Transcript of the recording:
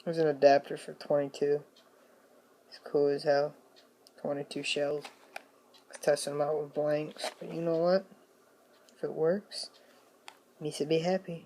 There's an adapter for 22. It's cool as hell. 22 shells. Let's test them out with blanks. But you know what? If it works, you need to be happy.